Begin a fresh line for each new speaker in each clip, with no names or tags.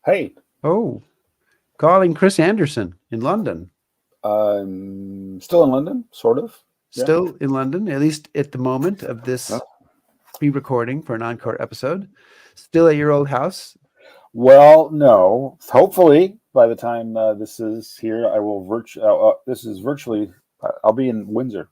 Hey,
Oh, calling Chris Anderson in London.
I'm still in London, sort of. Yeah.
Still in London, at least at the moment of
Yeah.
this pre-recording for an encore episode. Still at your old house.
Well, no. Hopefully, by the time this is here, I will this is virtually. I'll be in Windsor.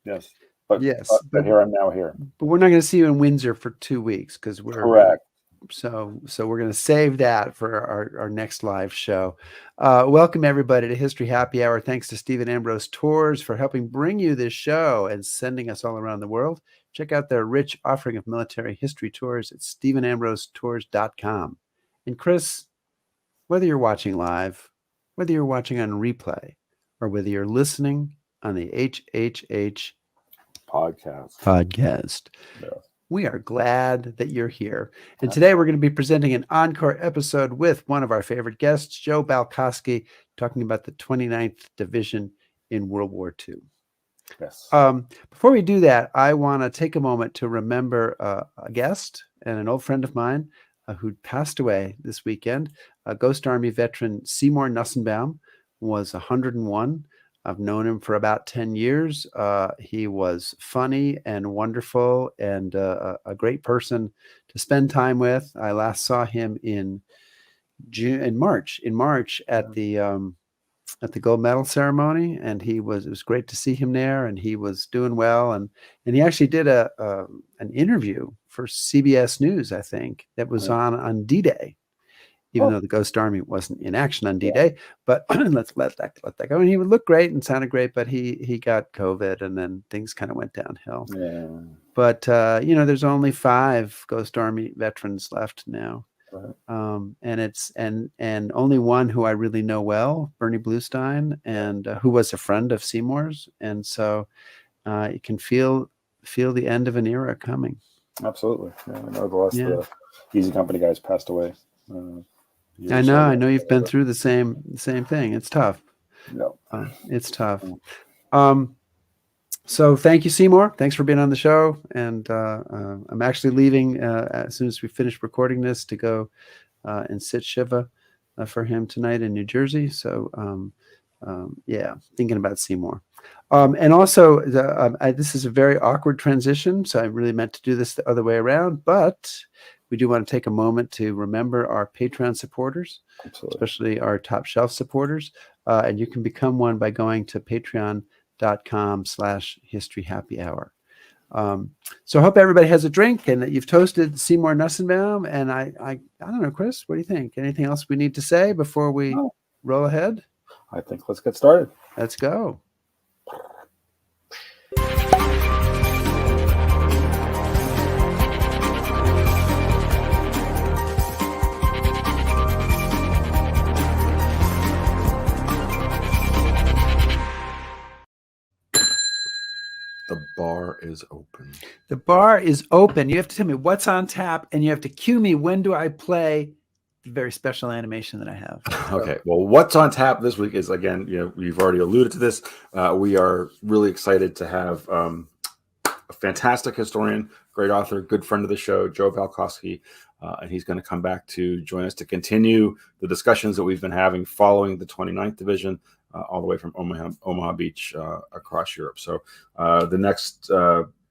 Yes, but
Yes,
but here I'm now here.
but we're not going to see you in Windsor for 2 weeks because
Correct.
so we're going to save that for our next live show. Welcome everybody to History Happy Hour. Thanks to Stephen Ambrose Tours for helping bring you this show and sending us all around the world. Check out their rich offering of military history tours at stephenambrosetours.com. And Chris, whether you're watching live, whether you're watching on replay, or whether you're listening on the HHH podcast,
Yeah.
we are glad that you're here. And today we're going to be presenting an encore episode with one of our favorite guests, Joe Balkoski, talking about the 29th Division in World War II.
Yes.
Before we do that, I want to take a moment to remember a guest and an old friend of mine who passed away this weekend. Ghost Army veteran Seymour Nussenbaum was 101. I've known him for about 10 years. He was funny and wonderful and a great person to spend time with. I last saw him in March at the gold medal ceremony, and it was great to see him there, and he was doing well, and he actually did an interview for CBS News, I think, that was on D-Day, even though the Ghost Army wasn't in action on D-Day, but let's let that go. And he would look great and sounded great, but he got COVID, and then things kind of went downhill.
Yeah.
But there's only 5 Ghost Army veterans left now.
Right.
And only one who I really know well, Bernie Bluestein, and who was a friend of Seymour's, and so you can feel the end of an era coming.
Absolutely. Yeah, I know the Easy Company guys passed away.
I know you've been through the same thing. It's tough.
No.
It's tough. So thank you, Seymour. Thanks for being on the show. And I'm actually leaving as soon as we finish recording this to go and sit Shiva for him tonight in New Jersey. So thinking about Seymour. And also, this is a very awkward transition, so I really meant to do this the other way around, but we do want to take a moment to remember our Patreon supporters, especially our top shelf supporters. And you can become one by going to patreon.com/historyhappyhour. So I hope everybody has a drink and that you've toasted Seymour Nussenbaum. And I don't know, Chris, what do you think? Anything else we need to say before we roll ahead?
I think let's get started.
Let's go.
The bar is open.
The bar is open. You have to tell me what's on tap, and you have to cue me when do I play the very special animation that I have.
Okay. Well, what's on tap this week is, again, you've already alluded to this. We are really excited to have a fantastic historian, great author, good friend of the show, Joe Balkoski, and he's going to come back to join us to continue the discussions that we've been having following the 29th Division, all the way from Omaha Beach across Europe. So the next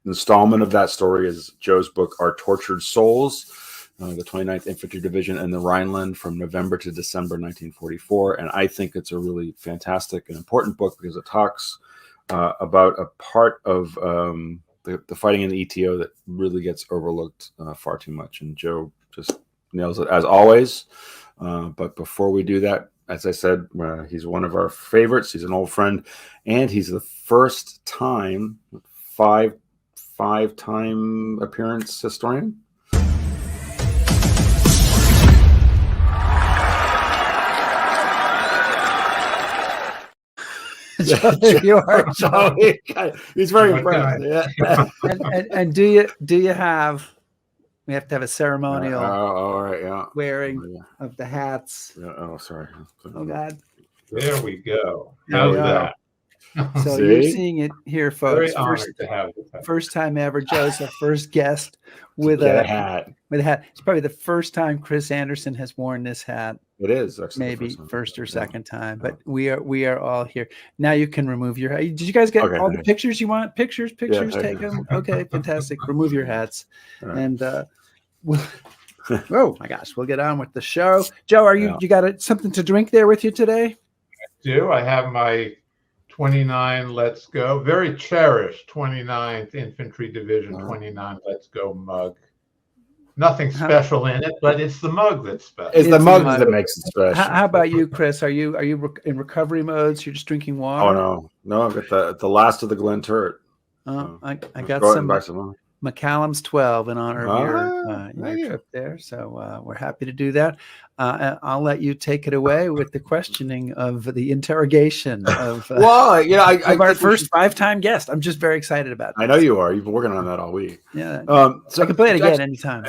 installment of that story is Joe's book, Our Tortured Souls, the 29th Infantry Division and the Rhineland from November to December 1944. And I think it's a really fantastic and important book because it talks about a part of the fighting in the ETO that really gets overlooked far too much. And Joe just nails it as always. But before we do that, as I said, he's one of our favorites. He's an old friend, and he's the first time five-time appearance historian.
You are Joe.
He's very impressed. Yeah.
And do you have? We have to have a ceremonial
all right,
wearing of the hats.
Yeah, sorry.
Oh God.
There we go. How's that?
So you're
See?
seeing it here,
Very
folks.
honored to have you.
First time ever. Joe's our first guest with
Get a
a
hat.
hat. It's probably the first time Chris Anderson has worn this hat.
It is actually
Maybe
the
first or second time,
Yeah.
but we are all here. Now you can remove your hat. Did you guys get
Okay,
all the
okay.
pictures you want? Pictures,
Yeah,
take them. Okay, fantastic. Remove your hats.
All right.
And oh my gosh, we'll get on with the show. Joe, you got something to drink there with you today?
I have my 29 Let's Go, very cherished 29th Infantry Division 29 Let's Go mug. Nothing special in it, but it's the mug that's special.
It's the mug that makes it special.
How about you, Chris? Are you in recovery mode? So you're just drinking water?
Oh no, I've got the last of the Glen Turret.
I got some McCallum's 12 in honor of your trip there. So we're happy to do that. I'll let you take it away with the questioning of the interrogation of our first 5-time guest. I'm just very excited about this.
I know you are. You've been working on that all week.
Yeah. So I can play it again anytime.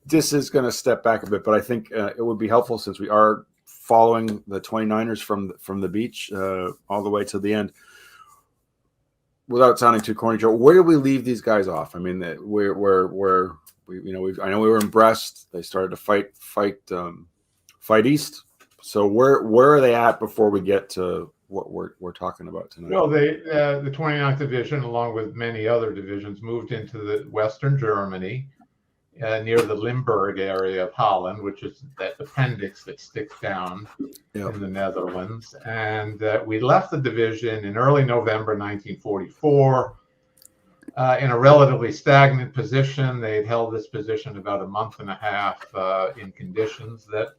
This is going to step back a bit, but I think it would be helpful since we are following the 29ers from the beach all the way to the end. Without sounding too corny, Joe, where do we leave these guys off? I mean, I know we were in Brest. They started to fight east. So where are they at before we get to what we're talking about tonight?
Well, the 29th Division, along with many other divisions, moved into the Western Germany, near the Limburg area of Holland, which is that appendix that sticks down in the Netherlands. And we left the division in early November 1944 in a relatively stagnant position. They had held this position about a month and a half in conditions that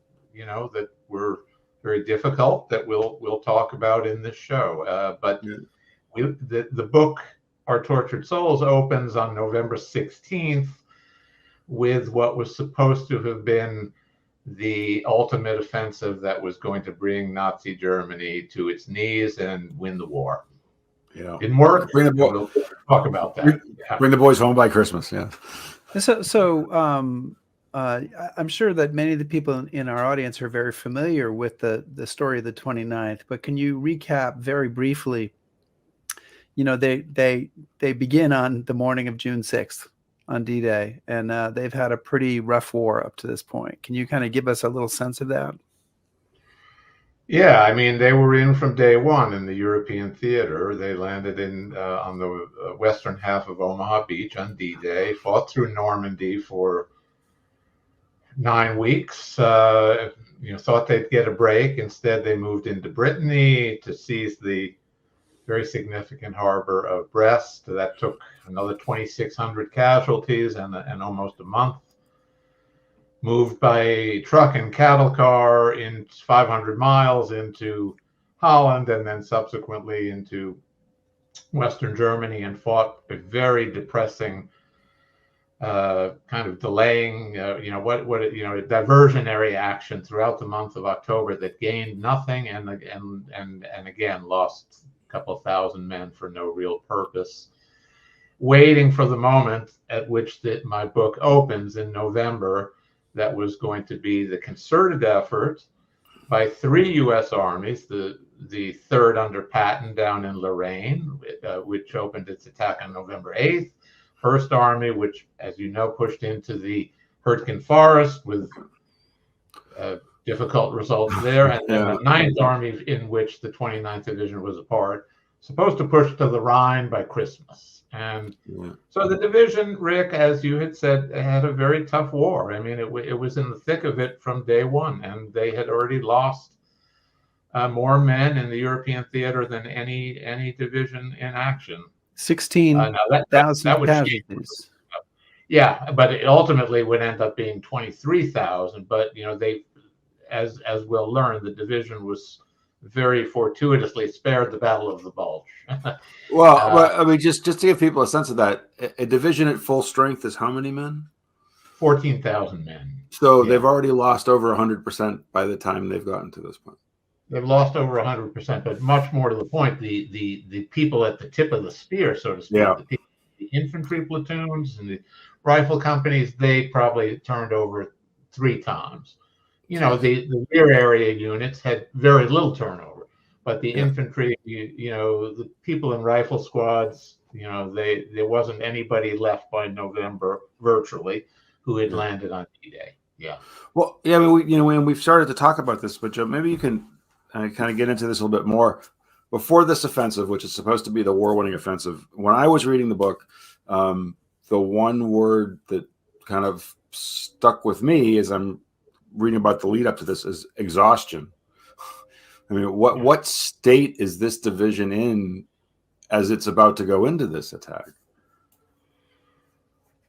were very difficult, that we'll talk about in this show. But the book, Our Tortured Souls, opens on November 16th with what was supposed to have been the ultimate offensive that was going to bring Nazi Germany to its knees and win the war. Didn't work. We'll talk about that.
Bring the boys home by Christmas. Yeah.
So I'm sure that many of the people in our audience are very familiar with the story of the 29th, but can you recap very briefly? They begin on the morning of June 6th. On D-Day, and they've had a pretty rough war up to this point. Can you kind of give us a little sense of that?
Yeah, I mean, they were in from day one in the European theater. They landed on the western half of Omaha Beach on D-Day, fought through Normandy for 9 weeks. Thought they'd get a break. Instead, they moved into Brittany to seize the very significant harbor of Brest. That took another 2,600 casualties and almost a month. Moved by truck and cattle car in 500 miles into Holland and then subsequently into Western Germany and fought a very depressing kind of delaying, diversionary action throughout the month of October that gained nothing and again lost couple thousand men for no real purpose, waiting for the moment at which my book opens in November. That was going to be the concerted effort by 3 U.S. armies, the 3rd under Patton down in Lorraine, which opened its attack on November 8th, 1st Army, which, as you know, pushed into the Hurtgen Forest with difficult results there, and then the 9th Army, in which the 29th Division was a part, supposed to push to the Rhine by Christmas. And so the division, Rick, as you had said, had a very tough war. I mean, it was in the thick of it from day one, and they had already lost more men in the European theater than any division in action.
16,000 casualties.
Yeah, but it ultimately would end up being 23,000. But they, as we'll learn, the division was very fortuitously spared the Battle of the Bulge.
Well, I mean, just to give people a sense of that, a division at full strength is how many men?
14,000 men.
So they've already lost over 100% by the time they've gotten to this point.
They've lost over 100%, but much more to the point, the people at the tip of the spear, so to speak, the infantry platoons and the rifle companies, they probably turned over 3 times. The rear area units had very little turnover, But the
Yeah.
infantry, the people in rifle squads, there wasn't anybody left by November virtually who had landed on D-Day. Yeah.
Well, yeah, I mean, when we've started to talk about this, but Joe, maybe you can kind of get into this a little bit more. Before this offensive, which is supposed to be the war-winning offensive, when I was reading the book, the one word that kind of stuck with me as I'm reading about the lead up to this is exhaustion. I mean, what state is this division in as it's about to go into this attack?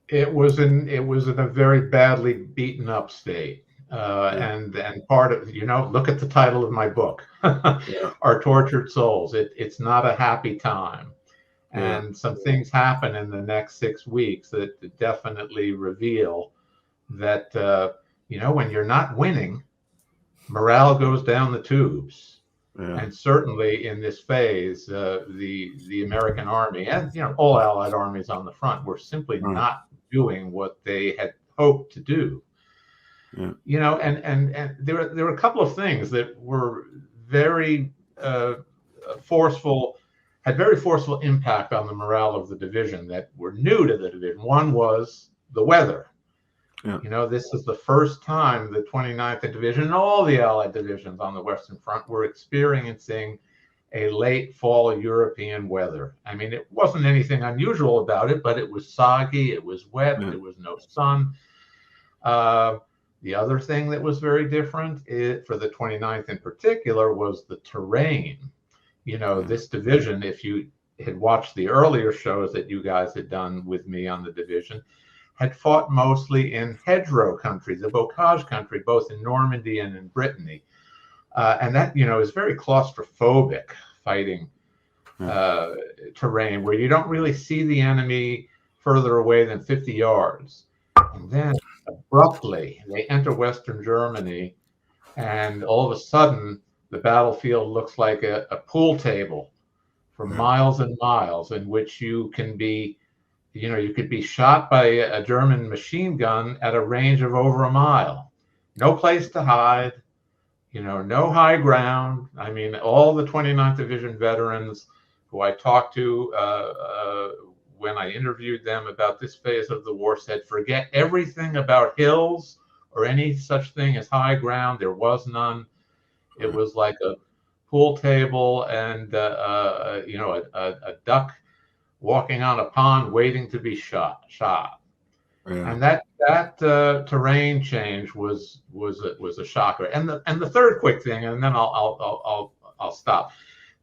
It was in a very badly beaten up state. And part of, look at the title of my book, Our Tortured Souls. It's not a happy time. And some things happen in the next 6 weeks that definitely reveal that, when you're not winning, morale goes down the tubes. Yeah. And certainly in this phase, the American army and, all Allied armies on the front were simply not doing what they had hoped to do. Yeah. And there were a couple of things that were very forceful, had very forceful impact on the morale of the division that were new to the division. One was the weather. Yeah. This is the first time the 29th Division and all the Allied divisions on the Western Front were experiencing a late fall European weather. I mean, it wasn't anything unusual about it, but it was soggy, it was wet, there was no sun. The other thing that was very different for the 29th in particular was the terrain. This division, if you had watched the earlier shows that you guys had done with me on the division, had fought mostly in hedgerow country, the bocage country, both in Normandy and in Brittany. And that, is very claustrophobic fighting terrain where you don't really see the enemy further away than 50 yards. And then abruptly they enter Western Germany, and all of a sudden the battlefield looks like a pool table for miles and miles, in which you can be, you could be shot by a German machine gun at a range of over a mile. No place to hide, no high ground. I mean, all the 29th Division veterans who I talked to when I interviewed them about this phase of the war said, forget everything about hills or any such thing as high ground. There was none. It was like a pool table and, a duck walking on a pond waiting to be shot. Yeah. And that terrain change was a shocker. And the third quick thing, and then I'll stop.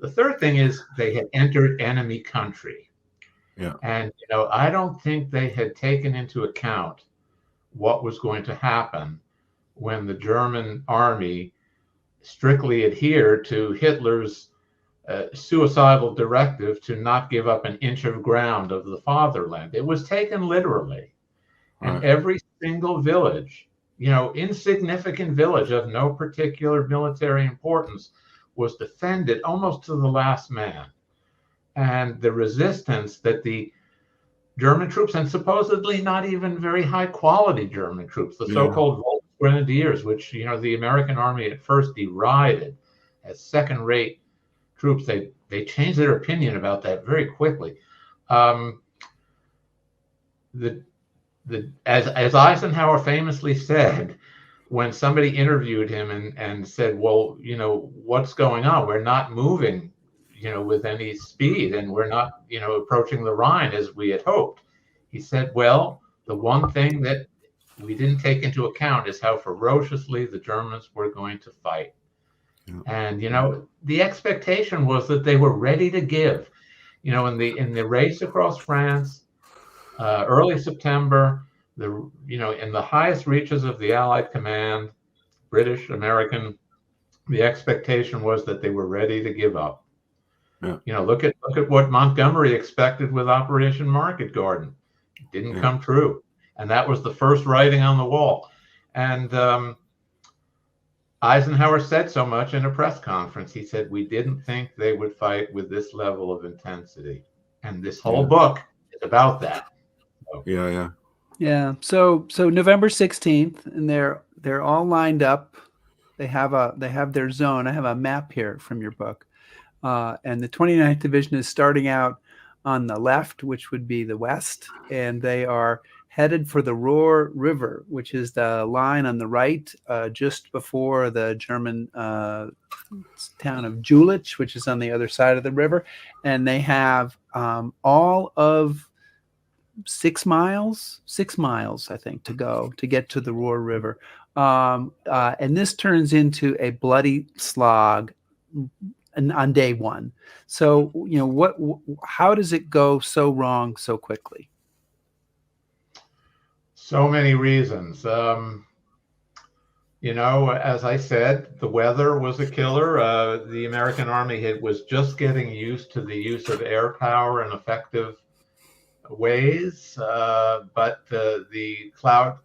The third thing is they had entered enemy country. Yeah. And I don't think they had taken into account what was going to happen when the German army strictly adhered to Hitler's suicidal directive to not give up an inch of ground of the fatherland. It was taken literally. And every single village, insignificant village of no particular military importance, was defended almost to the last man. And the resistance that the German troops, and supposedly not even very high quality German troops, the so-called Grenadiers, which, the American army at first derided as second-rate troops, they changed their opinion about that very quickly. As Eisenhower famously said, when somebody interviewed him and said, well, what's going on? We're not moving, with any speed, and we're not, approaching the Rhine as we had hoped. He said, well, the one thing that we didn't take into account is how ferociously the Germans were going to fight. Yeah. And, the expectation was that they were ready to give. In the race across France, early September, in the highest reaches of the Allied command, British, American, the expectation was that they were ready to give up. Yeah. Look at what Montgomery expected with Operation Market Garden. It didn't come true. And that was the first writing on the wall. And Eisenhower said so much in a press conference. He said, we didn't think they would fight with this level of intensity. And this whole book is about that. So.
Yeah. So November 16th, and they're all lined up. They have their zone. I have a map here from your book. And the 29th Division is starting out on the left, which would be the west, and they are headed for the Ruhr River, which is the line on the right, just before the German town of Jülich, which is on the other side of the river. And they have all of 6 miles, I think, to go to get to the Ruhr River. And this turns into a bloody slog on day one. So, how does it go so wrong so quickly?
So many reasons. As I said, the weather was a killer. The American Army was just getting used to the use of air power in effective ways, but the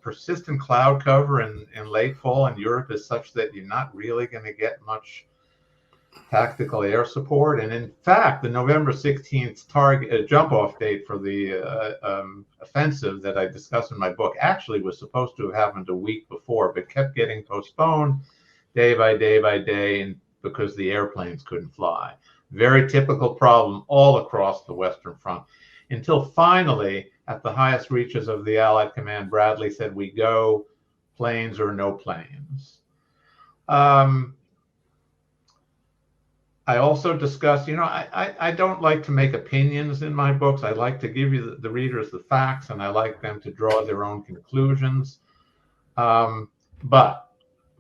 persistent cloud cover in late fall in Europe is such that you're not really going to get much tactical air support. And in fact, the November 16th target jump-off date for the offensive that I discussed in my book actually was supposed to have happened a week before, but kept getting postponed day by day by day, and because the airplanes couldn't fly. Very typical problem all across the Western Front. Until finally, at the highest reaches of the Allied command, Bradley said, "We go, planes or no planes." I also discussed, I don't like to make opinions in my books. I like to give you the readers the facts, and I like them to draw their own conclusions. But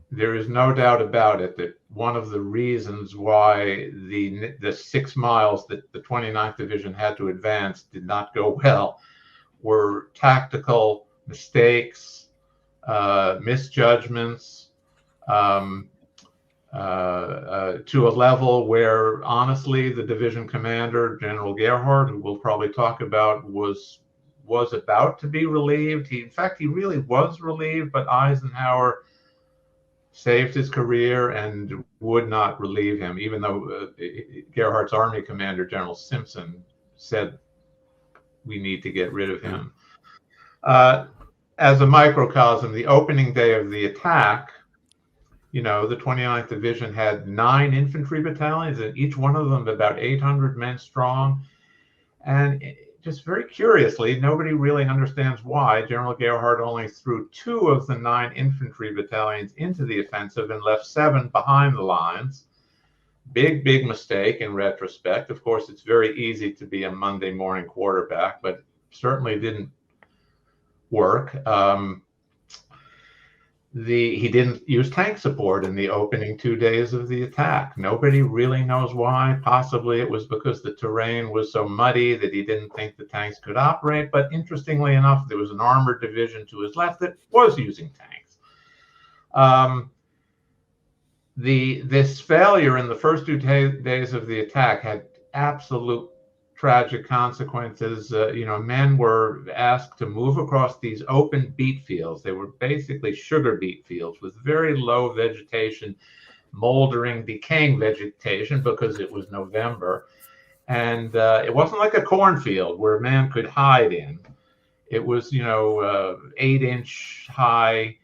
there is no doubt about it that one of the reasons why the 6 miles that the 29th Division had to advance did not go well were tactical mistakes, misjudgments, to a level where, honestly, the division commander, General Gart, who we'll probably talk about, was about to be relieved. In fact, he really was relieved, but Eisenhower saved his career and would not relieve him, even though Gerhardt's army commander, General Simpson, said, "We need to get rid of him." As a microcosm, the opening day of the attack, the 29th Division had 9 infantry battalions, and each one of them about 800 men strong. And just very curiously, nobody really understands why General Gart only threw 2 of the 9 infantry battalions into the offensive and left 7 behind the lines. Big mistake in retrospect. Of course, it's very easy to be a Monday morning quarterback, but certainly didn't work. He didn't use tank support in the opening 2 days of the attack. Nobody really knows why. Possibly it was because the terrain was so muddy that he didn't think the tanks could operate. But interestingly enough, there was an armored division to his left that was using tanks. This failure in the first 2 days of the attack had absolute tragic consequences. Men were asked to move across these open beet fields. They were basically sugar beet fields with very low vegetation, moldering, decaying vegetation, because it was November. And it wasn't like a cornfield where a man could hide in. It was, 8-inch high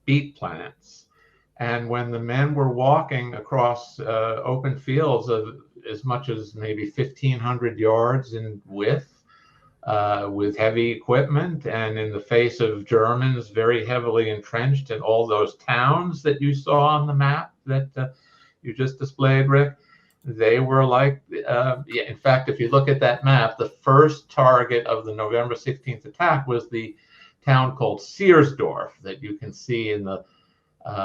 beet plants. And when the men were walking across open fields of as much as maybe 1,500 yards in width, with heavy equipment, and in the face of Germans very heavily entrenched in all those towns that you saw on the map that you just displayed, Rick, they were like, in fact, if you look at that map, the first target of the November 16th attack was the town called Searsdorf that you can see in the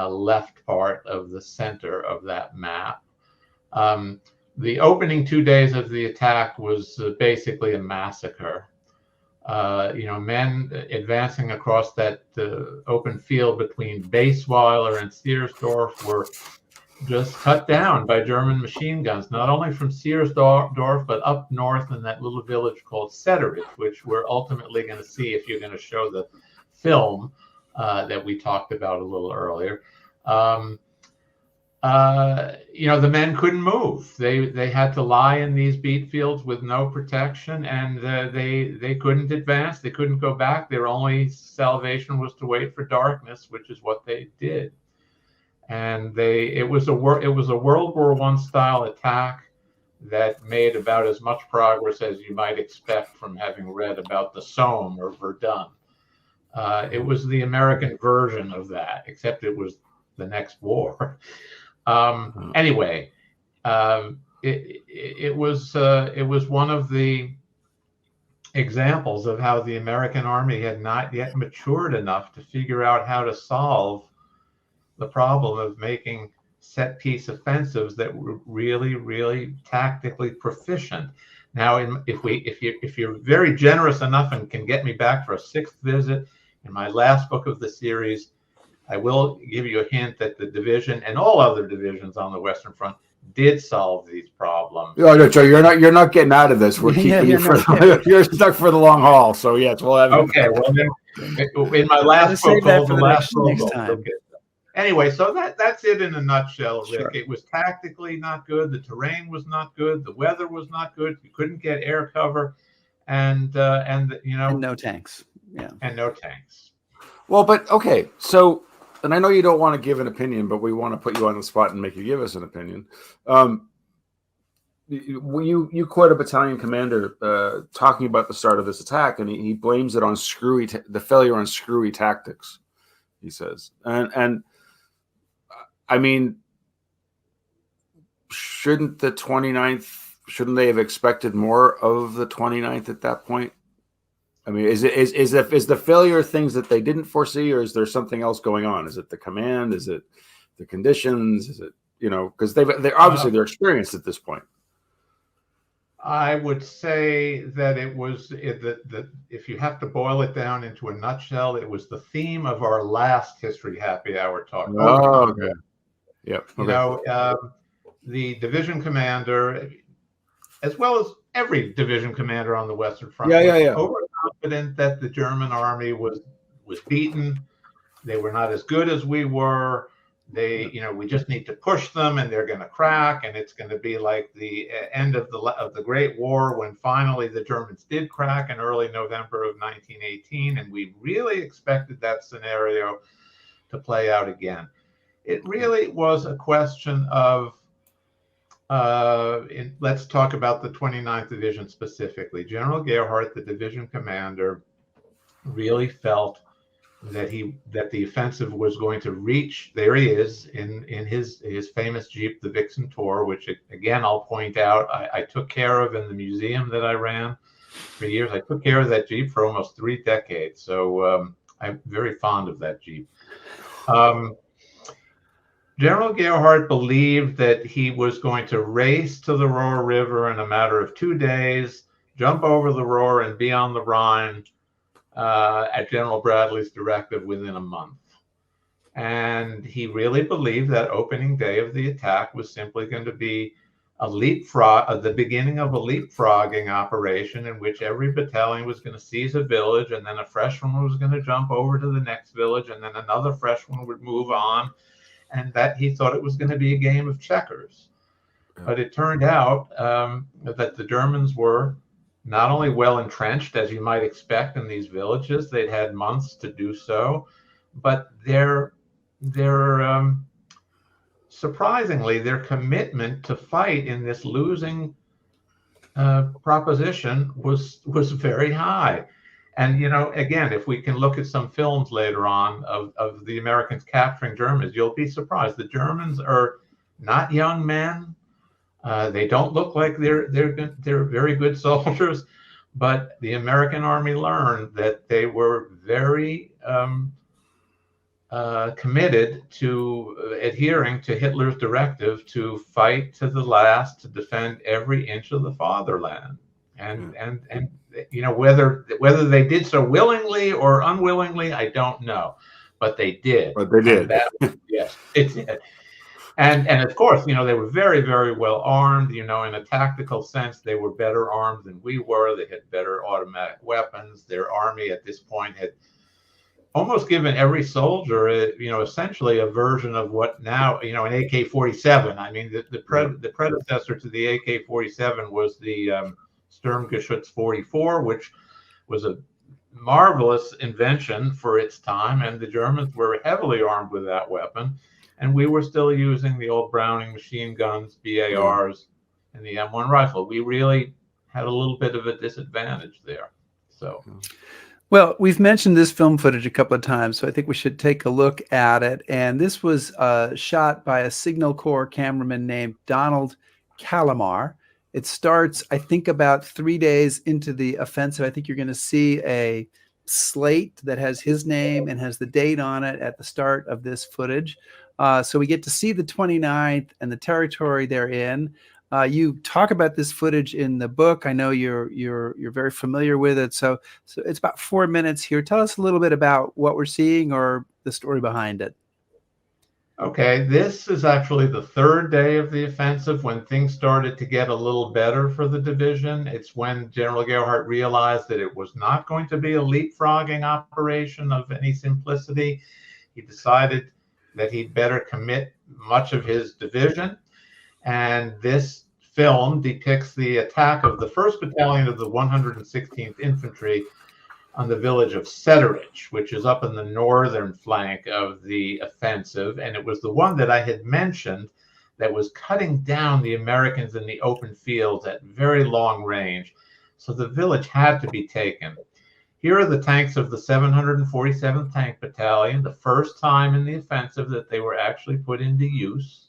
left part of the center of that map. The opening 2 days of the attack was basically a massacre. Men advancing across that open field between Baysweiler and Searsdorf were just cut down by German machine guns, not only from Searsdorf, but up north in that little village called Setterich, which we're ultimately going to see if you're going to show the film that we talked about a little earlier. The men couldn't move. They had to lie in these beet fields with no protection, and they couldn't advance. They couldn't go back. Their only salvation was to wait for darkness, which is what they did. And it was a World War I style attack. that made about as much progress as you might expect from having read about the Somme or Verdun. It was the American version of that, except it was the next war. Anyway, it was one of the examples of how the American army had not yet matured enough to figure out how to solve the problem of making set piece offensives that were really, really tactically proficient. Now, if you're very generous enough and can get me back for a sixth visit in my last book of the series, I will give you a hint that the division and all other divisions on the Western Front did solve these problems.
Oh no, Joe, you're not getting out of this. We're keeping you for you're stuck for the long haul. So yes, we'll have.
Okay, well then, in my last book,
next time.
Okay. Anyway, so that's it in a nutshell, Rick.
Sure.
It was tactically not good. The terrain was not good. The weather was not good. You couldn't get air cover, and
no tanks. Yeah,
and no tanks.
Well, but okay, so, and I know you don't want to give an opinion, but we want to put you on the spot and make you give us an opinion. You quote a battalion commander talking about the start of this attack, and he blames it on the failure on screwy tactics. He says, and I mean, shouldn't they have expected more of the 29th at that point? I mean, is the failure things that they didn't foresee, or is there something else going on? Is it the command? Is it the conditions? Is it, because they're obviously they're experienced at this point.
I would say that it was if you have to boil it down into a nutshell, it was the theme of our last History Happy Hour talk.
Oh, okay. Yep. Okay.
The division commander, as well as every division commander on the Western Front,
was
overconfident that the German army was beaten. They were not as good as we were. We just need to push them, and they're going to crack, and it's going to be like the end of the Great War, when finally the Germans did crack in early November of 1918, and we really expected that scenario to play out again. It really was a question of, let's talk about the 29th Division specifically. General Gart, the division commander, really felt that the offensive was going to reach. There he is in his famous Jeep, the Vixen Tor, which again I'll point out I took care of in the museum that I ran for years. I took care of that Jeep for almost 3 decades, so I'm very fond of that Jeep. General Gart believed that he was going to race to the Rohr River in a matter of 2 days, jump over the Rohr, and be on the Rhine at General Bradley's directive within a month. And he really believed that opening day of the attack was simply going to be the beginning of a leapfrogging operation in which every battalion was going to seize a village, and then a fresh one was going to jump over to the next village, and then another fresh one would move on, and that he thought it was going to be a game of checkers. But it turned out that the Germans were not only well entrenched, as you might expect in these villages, they'd had months to do so, but surprisingly, their commitment to fight in this losing proposition was very high. And, again, if we can look at some films later on of the Americans capturing Germans, you'll be surprised. The Germans are not young men. They don't look like they're very good soldiers, but the American army learned that they were very committed to adhering to Hitler's directive to fight to the last, to defend every inch of the fatherland. And whether they did so willingly or unwillingly, I don't know, but they did.
But they did.
Yes, it did. And of course, they were very, very well armed. In a tactical sense, they were better armed than we were. They had better automatic weapons. Their army at this point had almost given every soldier, essentially a version of what now, an AK-47. I mean, the predecessor to the AK-47 was the Sturmgeschütz 44, which was a marvelous invention for its time, and the Germans were heavily armed with that weapon. And we were still using the old Browning machine guns, BARs, and the M1 rifle. We really had a little bit of a disadvantage there. So,
well, we've mentioned this film footage a couple of times, so I think we should take a look at it. And this was shot by a Signal Corps cameraman named Donald Calamar. It starts, I think, about 3 days into the offensive. I think you're going to see a slate that has his name and has the date on it at the start of this footage. So we get to see the 29th and the territory they're in. You talk about this footage in the book. I know you're very familiar with it. So it's about 4 minutes here. Tell us a little bit about what we're seeing or the story behind it.
okay, this is actually the third day of the offensive when things started to get a little better for the division. It's when General Gart realized that it was not going to be a leapfrogging operation of any simplicity. He decided that he'd better commit much of his division. And this film depicts the attack of the 1st Battalion of the 116th Infantry on the village of Sederich, which is up in the northern flank of the offensive. And it was the one that I had mentioned that was cutting down the Americans in the open fields at very long range. So the village had to be taken. Here are the tanks of the 747th Tank Battalion, the first time in the offensive that they were actually put into use.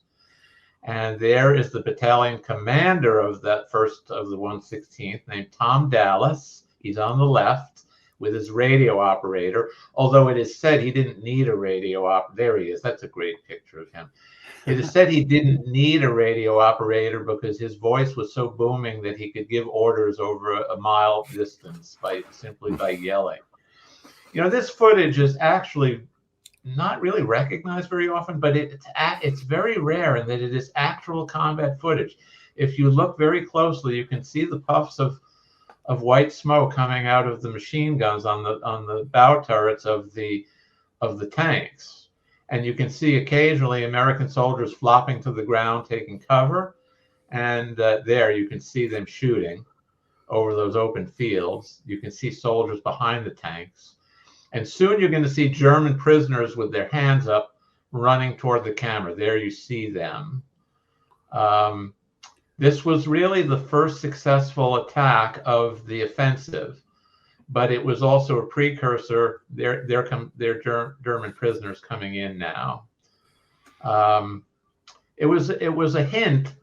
And there is the battalion commander of that 1st of the 116th named Tom Dallas. He's on the left with his radio operator, although it is said he didn't need a radio op. There he is. That's a great picture of him. It is said he didn't need a radio operator because his voice was so booming that he could give orders over a mile distance simply by yelling. You know, this footage is actually not really recognized very often, but it's very rare in that it is actual combat footage. If you look very closely, you can see the puffs of white smoke coming out of the machine guns on the bow turrets of the tanks, and you can see occasionally American soldiers flopping to the ground taking cover, and there you can see them shooting over those open fields. You can see soldiers behind the tanks. And soon you're going to see German prisoners with their hands up running toward the camera. There you see them. This was really the first successful attack of the offensive, but it was also a precursor. They're German prisoners coming in now. It was a hint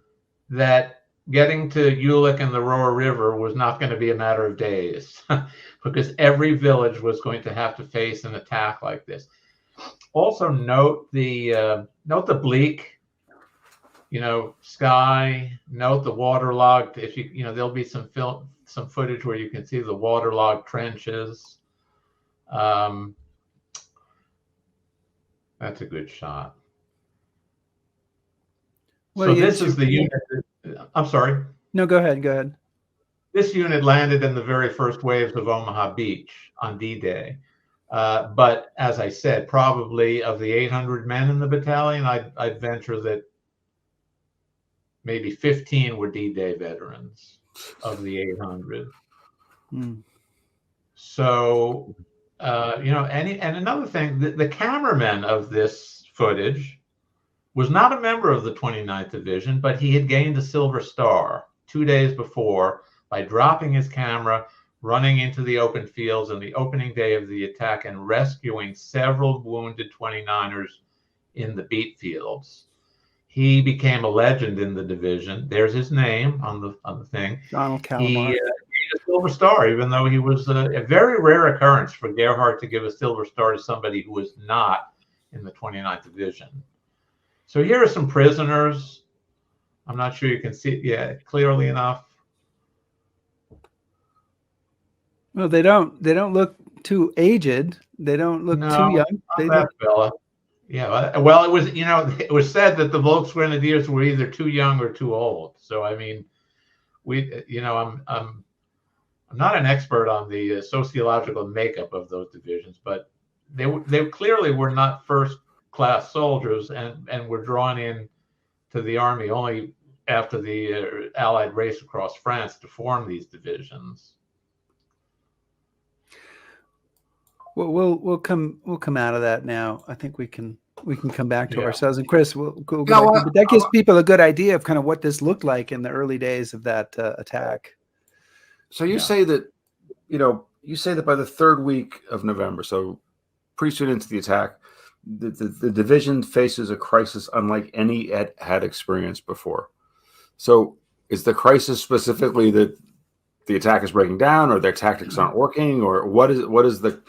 that getting to Ulick and the Roer River was not going to be a matter of days because every village was going to have to face an attack like this. Also note the bleak, sky, note the waterlogged. There'll be some footage where you can see the waterlogged trenches. That's a good shot. So this is the unit. I'm sorry.
No, go ahead.
This unit landed in the very first waves of Omaha Beach on D-Day. But as I said, probably of the 800 men in the battalion, I'd venture that maybe 15 were D-Day veterans of the 800. So, and another thing, the cameraman of this footage was not a member of the 29th Division, but he had gained a Silver Star 2 days before by dropping his camera, running into the open fields on the opening day of the attack and rescuing several wounded 29ers in the beat fields. He became a legend in the division. There's his name on the thing.
Donald Calamar.
He gained a Silver Star, even though he was a very rare occurrence for Gerhardt to give a Silver Star to somebody who was not in the 29th Division. So here are some prisoners. I'm not sure you can see it clearly enough.
Well, they don't look too aged. They don't look too young. They look...
fella. Yeah. Well, it was it was said that the Volksgrenadiers were either too young or too old. So I mean, I'm not an expert on the sociological makeup of those divisions, but they clearly were not first-class soldiers and were drawn in to the army only after the Allied race across France to form these divisions.
Well, we'll come out of that now. I think we can we can come back to
Yeah.
ourselves. And Chris, we'll go
You know
back.
what?
But that gives people a good idea of kind of what this looked like in the early days of that attack.
So you
Yeah.
say that, you say that by the third week of November, so pretty soon into the attack, the division faces a crisis unlike any it had experienced before. So is the crisis specifically that the attack is breaking down, or their tactics aren't working, or what is the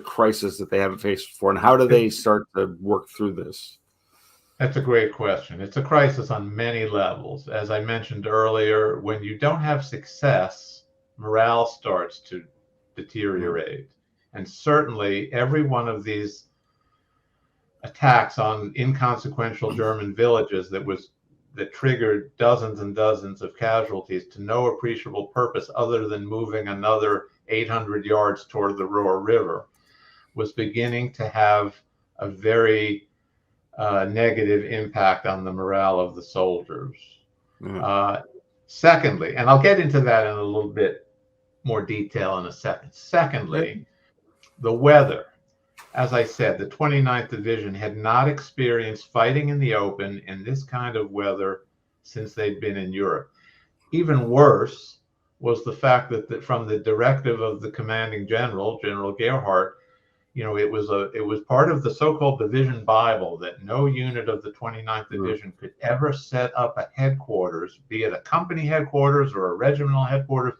crisis that they haven't faced before, and how do they start to work through this?
That's a great question. It's a crisis on many levels. As I mentioned earlier, when you don't have success, morale starts to deteriorate. And certainly every one of these attacks on inconsequential German villages that triggered dozens and dozens of casualties to no appreciable purpose other than moving another 800 yards toward the Ruhr River was beginning to have a very negative impact on the morale of the soldiers. Secondly, and I'll get into that in a little bit more detail in a second. Secondly, the weather. As I said, the 29th Division had not experienced fighting in the open in this kind of weather since they'd been in Europe. Even worse was the fact that from the directive of the commanding general, General Gart, it was part of the so-called division Bible that no unit of the 29th Division could ever set up a headquarters, be it a company headquarters or a regimental headquarters.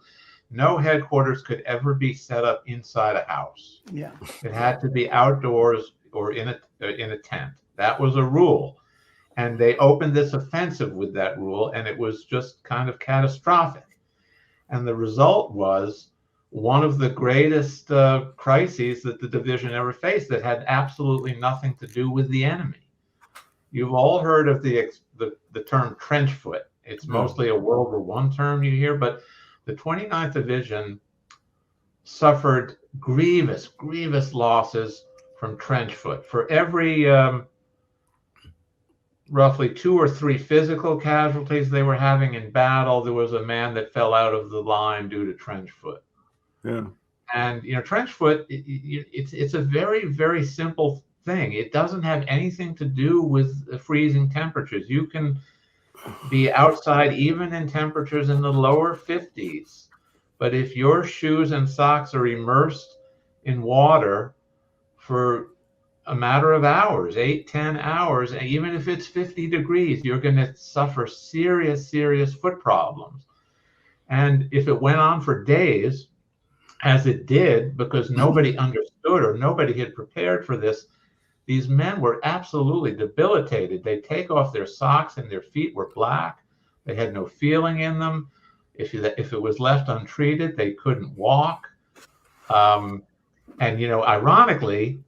No headquarters could ever be set up inside a house.
Yeah.
It had to be outdoors or in a tent. That was a rule. And they opened this offensive with that rule, and it was just kind of catastrophic. And the result was one of the greatest crises that the division ever faced that had absolutely nothing to do with the enemy. You've all heard of the term trench foot. It's mostly a World War I term you hear, but the 29th Division suffered grievous losses from trench foot. For every roughly 2 or 3 physical casualties they were having in battle, there was a man that fell out of the line due to trench foot.
Yeah.
And trench foot, it's a very, very simple thing. It doesn't have anything to do with freezing temperatures. You can be outside even in temperatures in the lower 50s. But if your shoes and socks are immersed in water for a matter of hours, 8-10 hours, and even if it's 50 degrees, you're going to suffer serious foot problems. And if it went on for days, as it did, because nobody understood or nobody had prepared for this, these men were absolutely debilitated. They'd take off their socks and their feet were black. They had no feeling in them. If it was left untreated, they couldn't walk. And, ironically,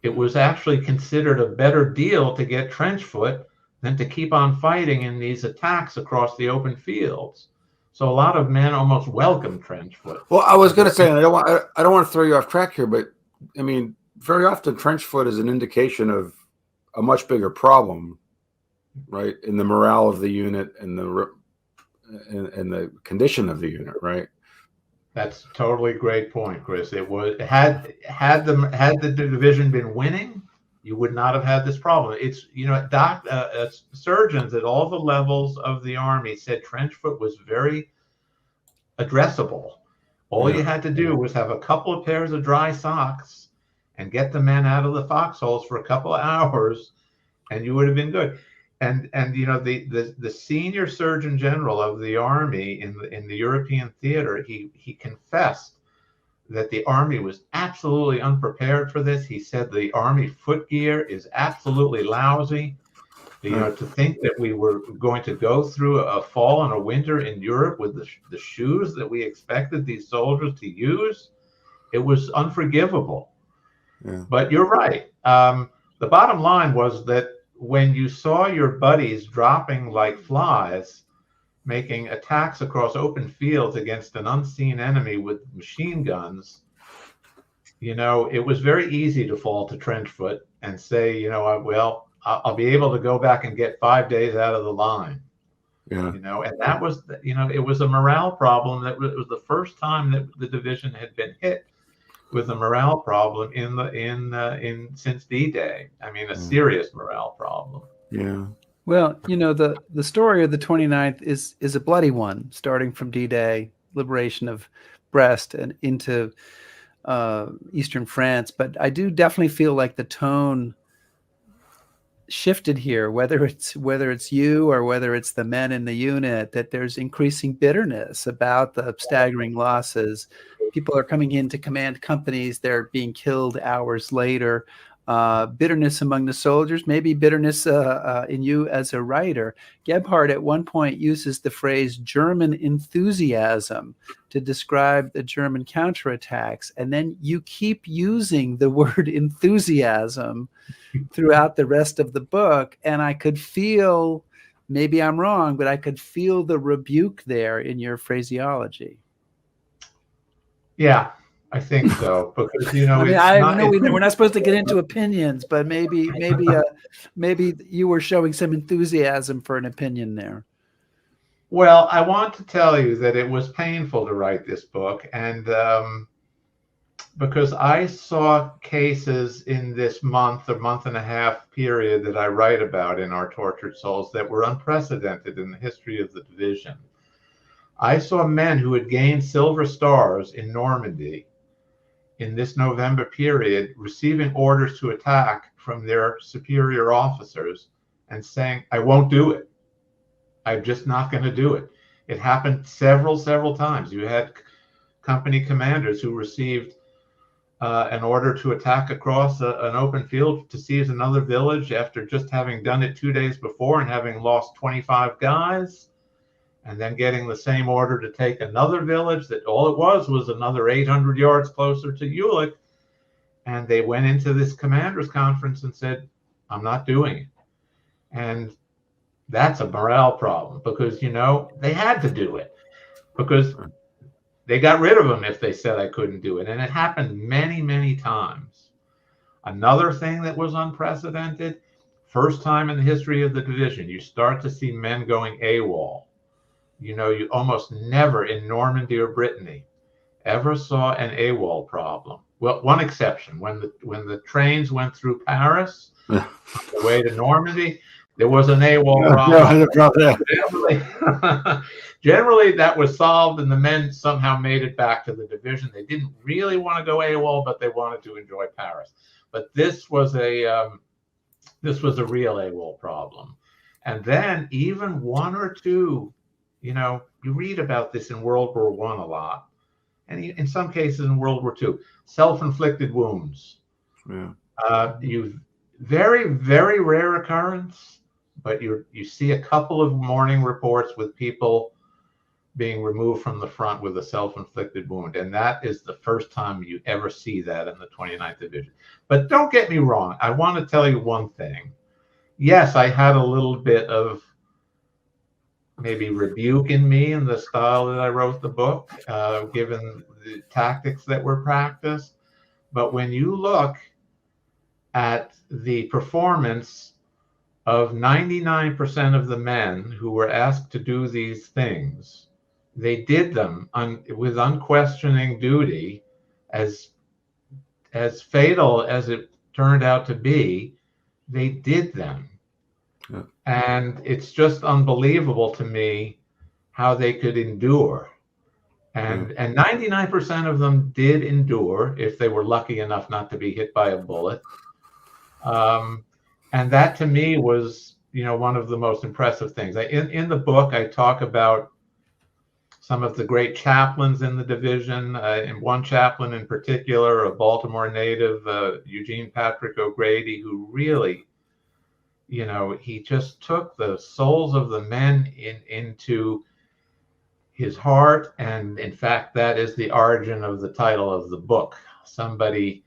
it was actually considered a better deal to get trench foot than to keep on fighting in these attacks across the open fields. So a lot of men almost welcomed trench foot.
Well, I was going to say, and I don't want to throw you off track here, but I mean, very often trench foot is an indication of a much bigger problem, right? In the morale of the unit and the condition of the unit, right?
That's a totally great point, Chris. It was had the division been winning, you would not have had this problem. It's surgeons at all the levels of the army said trench foot was very addressable. All you had to do was have a couple of pairs of dry socks and get the men out of the foxholes for a couple of hours, and you would have been good. And the senior surgeon general of the army in the European theater, he confessed that the army was absolutely unprepared for this. He said the army footgear is absolutely lousy. To think that we were going to go through a fall and a winter in Europe with the shoes that we expected these soldiers to use, it was unforgivable. Yeah. But you're right. The bottom line was that when you saw your buddies dropping like flies, making attacks across open fields against an unseen enemy with machine guns, it was very easy to fall to trench foot and say, well, I'll be able to go back and get 5 days out of the line. Yeah. And that was, it was a morale problem. It was the first time that the division had been hit with a morale problem in since D-Day. I mean, a serious morale problem.
Yeah.
Well, the story of the 29th is a bloody one, starting from D-Day, liberation of Brest, and into Eastern France. But I do definitely feel like the tone shifted here, whether it's you or whether it's the men in the unit, that there's increasing bitterness about the staggering losses. People are coming in to command companies. They're being killed hours later. Bitterness among the soldiers, maybe bitterness in you as a writer. Gebhardt at one point uses the phrase German enthusiasm to describe the German counterattacks. And then you keep using the word enthusiasm throughout the rest of the book. And I could feel, maybe I'm wrong, but I could feel the rebuke there in your phraseology.
Yeah, I think so, because
I mean, I know we're not supposed to get into opinions, but maybe you were showing some enthusiasm for an opinion there.
Well, I want to tell you that it was painful to write this book, and because I saw cases in this month or month and a half period that I write about in Our Tortured Souls that were unprecedented in the history of the division. I saw men who had gained silver stars in Normandy in this November period receiving orders to attack from their superior officers and saying, I won't do it. I'm just not going to do it. It happened several times. You had company commanders who received an order to attack across an open field to seize another village after just having done it 2 days before and having lost 25 guys, and then getting the same order to take another village that all it was another 800 yards closer to Jülich. And they went into this commander's conference and said, I'm not doing it. And that's a morale problem because, they had to do it because they got rid of them if they said I couldn't do it. And it happened many times. Another thing that was unprecedented, first time in the history of the division, you start to see men going AWOL. You almost never in Normandy or Brittany ever saw an AWOL problem. Well, one exception, when the trains went through Paris, on the way to Normandy, there was an AWOL problem. Generally, that was solved, and the men somehow made it back to the division. They didn't really want to go AWOL, but they wanted to enjoy Paris. But this was a real AWOL problem. And then even one or two, you read about this in World War I a lot, and in some cases in World War II, self-inflicted wounds. Yeah. You very rare occurrence, but you see a couple of morning reports with people being removed from the front with a self-inflicted wound, and that is the first time you ever see that in the 29th Division. But don't get me wrong, I want to tell you one thing. Yes, I had a little bit of maybe rebuke in me in the style that I wrote the book, given the tactics that were practiced. But when you look at the performance of 99% of the men who were asked to do these things, they did them with unquestioning duty, as fatal as it turned out to be. They did them. Yeah. And it's just unbelievable to me how they could endure. And 99% of them did endure if they were lucky enough not to be hit by a bullet. And that to me was, one of the most impressive things. In the book, I talk about some of the great chaplains in the division, and one chaplain in particular, a Baltimore native, Eugene Patrick O'Grady, who really, he just took the souls of the men into his heart. And in fact, that is the origin of the title of the book. Somebody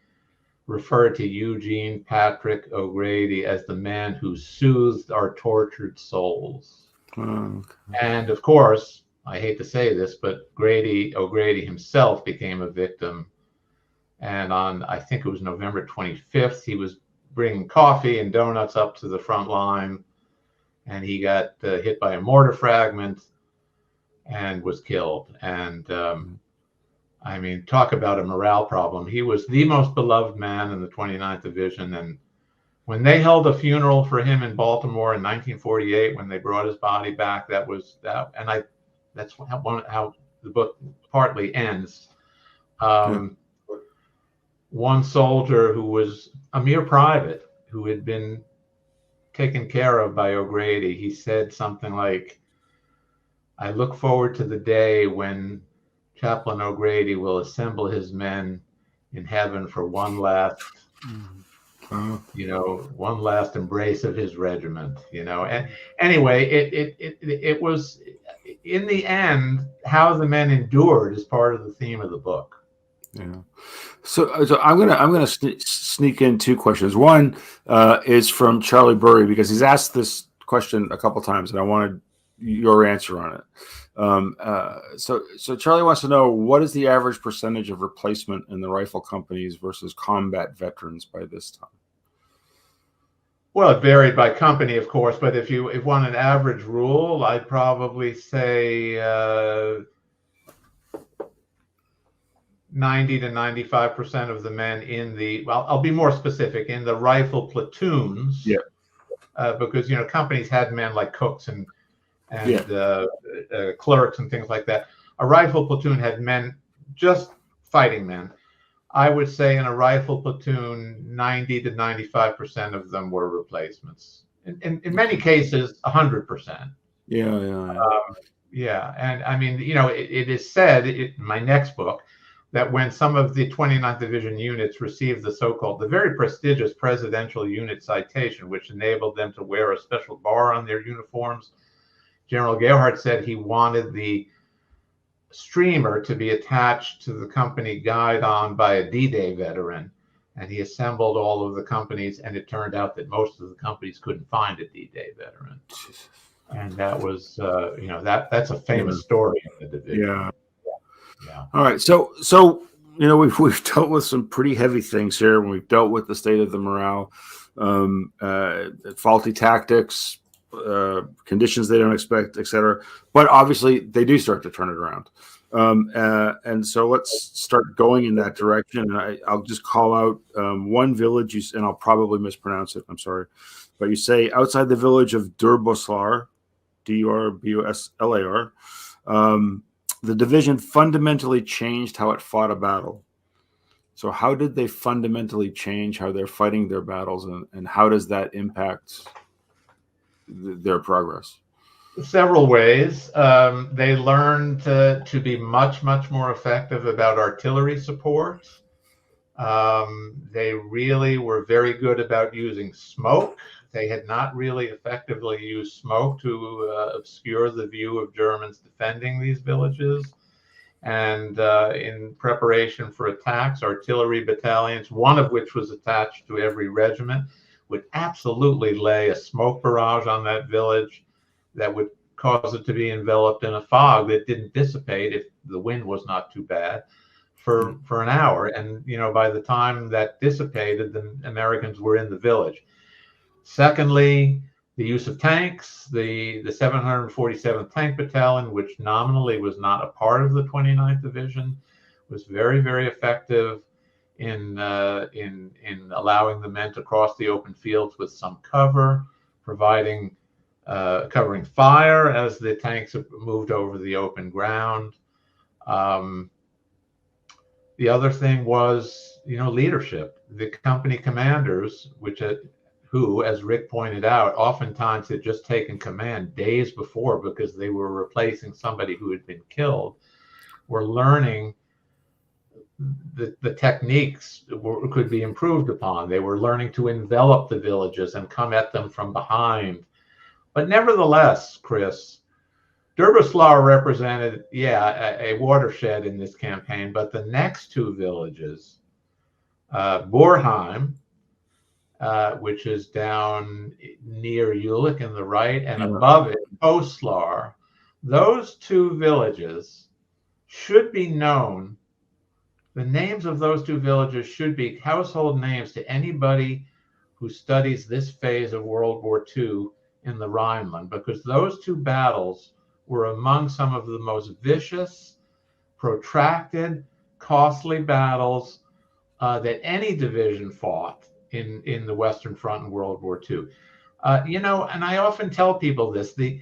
referred to Eugene Patrick O'Grady as the man who soothed our tortured souls. Okay. And of course, I hate to say this, but O'Grady himself became a victim. And on, I think it was November 25th, he was bringing coffee and donuts up to the front line, and he got hit by a mortar fragment and was killed. And I mean, talk about a morale problem. He was the most beloved man in the 29th Division. And when they held a funeral for him in Baltimore in 1948, when they brought his body back, that was that. And that's how the book partly ends. One soldier who was a mere private who had been taken care of by O'Grady, he said something like, "I look forward to the day when Chaplain O'Grady will assemble his men in heaven for one last, one last embrace of his regiment." And anyway, it was, in the end, how the men endured is part of the theme of the book.
Yeah. So I'm gonna sneak in two questions. One is from Charlie Burry, because he's asked this question a couple times, and I wanted your answer on it. So Charlie wants to know, what is the average percentage of replacement in the rifle companies versus combat veterans by this time?
Well, it varied by company, of course, but if you want an average rule, I'd probably say 90 to 95% of the men in the, well, I'll be more specific, in the rifle platoons, because companies had men like cooks and clerks and things like that. A rifle platoon had men, just fighting men. I would say in a rifle platoon, 90 to 95% of them were replacements. In many cases, 100%. And I mean, it is said in my next book that when some of the 29th Division units received the very prestigious Presidential Unit Citation, which enabled them to wear a special bar on their uniforms, General Gart said he wanted the streamer to be attached to the company guidon by a D-Day veteran. And he assembled all of the companies, and it turned out that most of the companies couldn't find a D-Day veteran. And that was, that's a famous story in the division. All
right. So we've dealt with some pretty heavy things here. When we've dealt with the state of the morale, faulty tactics, conditions they don't expect, etc. But obviously, they do start to turn it around. And so let's start going in that direction. And I'll just call out one village, and I'll probably mispronounce it. I'm sorry. But you say outside the village of Durboslar, Durboslar, the division fundamentally changed how it fought a battle. So how did they fundamentally change how they're fighting their battles, and how does that impact their progress?
Several ways. They learned to be much, much more effective about artillery support. They really were very good about using smoke. They had not really effectively used smoke to obscure the view of Germans defending these villages. And in preparation for attacks, artillery battalions, one of which was attached to every regiment, would absolutely lay a smoke barrage on that village that would cause it to be enveloped in a fog that didn't dissipate if the wind was not too bad for an hour. And, by the time that dissipated, the Americans were in the village. Secondly, the use of tanks. The 747th Tank Battalion, which nominally was not a part of the 29th Division, was very, very effective in allowing the men to cross the open fields with some cover, providing covering fire as the tanks moved over the open ground. The other thing was, leadership. The company commanders, who, as Rick pointed out, oftentimes had just taken command days before because they were replacing somebody who had been killed, were learning the techniques could be improved upon. They were learning to envelop the villages and come at them from behind. But nevertheless, Chris, Durboslar represented, a watershed in this campaign, but the next two villages, Borheim, which is down near Jülich in the right, and above it, Oslar, those two villages should be known. The names of those two villages should be household names to anybody who studies this phase of World War II in the Rhineland, because those two battles were among some of the most vicious, protracted, costly battles that any division fought in the Western Front in World War II. And I often tell people this, the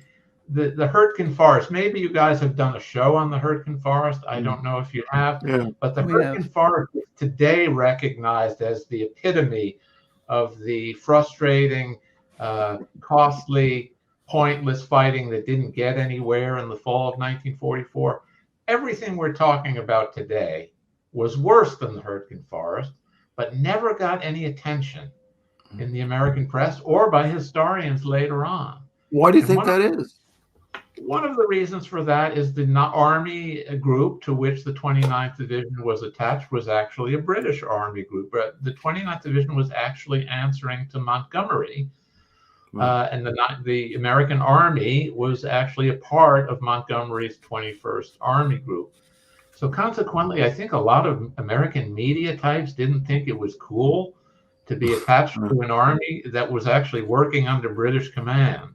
Hurtgen Forest, maybe you guys have done a show on the Hurtgen Forest. I don't know if you have, but the Hurtgen Forest is today recognized as the epitome of the frustrating, costly, pointless fighting that didn't get anywhere in the fall of 1944. Everything we're talking about today was worse than the Hurtgen Forest, but never got any attention in the American press or by historians later on.
Why do you think that is?
One of the reasons for that is the army group to which the 29th Division was attached was actually a British army group. But the 29th Division was actually answering to Montgomery. And the American Army was actually a part of Montgomery's 21st Army Group. So consequently, I think a lot of American media types didn't think it was cool to be attached to an army that was actually working under British command.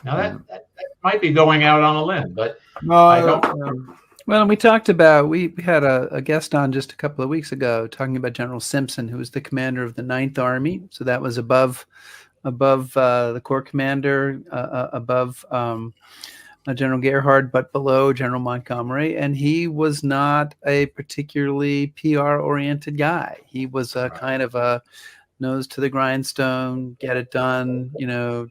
Now that might be going out on a limb, but I don't.
Well, we talked about, we had a guest on just a couple of weeks ago talking about General Simpson, who was the commander of the 9th Army. So that was above the Corps commander, above General Gerhard, but below General Montgomery. And he was not a particularly PR-oriented guy. He was a kind of a nose to the grindstone, get it done,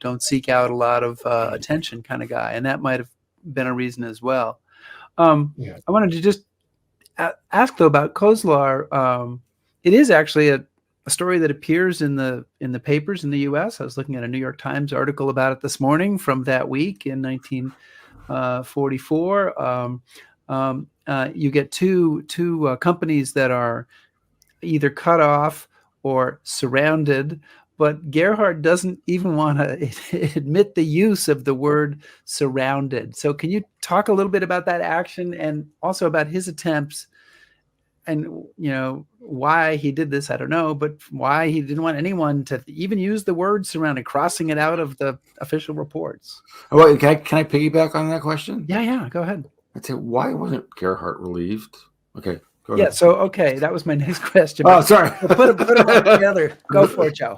don't seek out a lot of attention kind of guy. And that might have been a reason as well. I wanted to just ask, though, about Kozlar. It is actually a story that appears in the papers in the U.S. I was looking at a New York Times article about it this morning from that week in 1944. You get two companies that are either cut off or surrounded, but Gerhard doesn't even want to admit the use of the word surrounded. So can you talk a little bit about that action and also about his attempts and, why he did this? I don't know, but why he didn't want anyone to even use the word surrounded, crossing it out of the official reports.
Well, can I piggyback on that question?
Yeah, go ahead.
I'd say, why wasn't Gerhard relieved? Okay.
Yeah, so, okay, that was my next question.
Oh, sorry.
Put them all together. Go for it, Joe.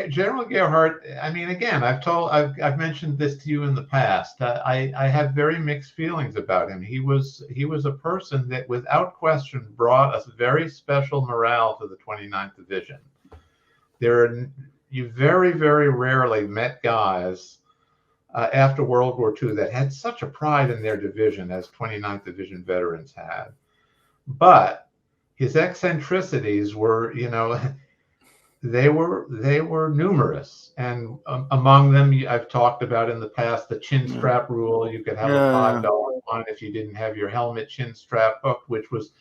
General Gerhard, I mean, again, I've mentioned this to you in the past. I have very mixed feelings about him. He was a person that, without question, brought a very special morale to the 29th Division. You very, very rarely met guys after World War II that had such a pride in their division as 29th Division veterans had. But his eccentricities were, they were numerous. And among them, I've talked about in the past the chin strap rule. You could have a $5 one if you didn't have your helmet chin strap hooked, which was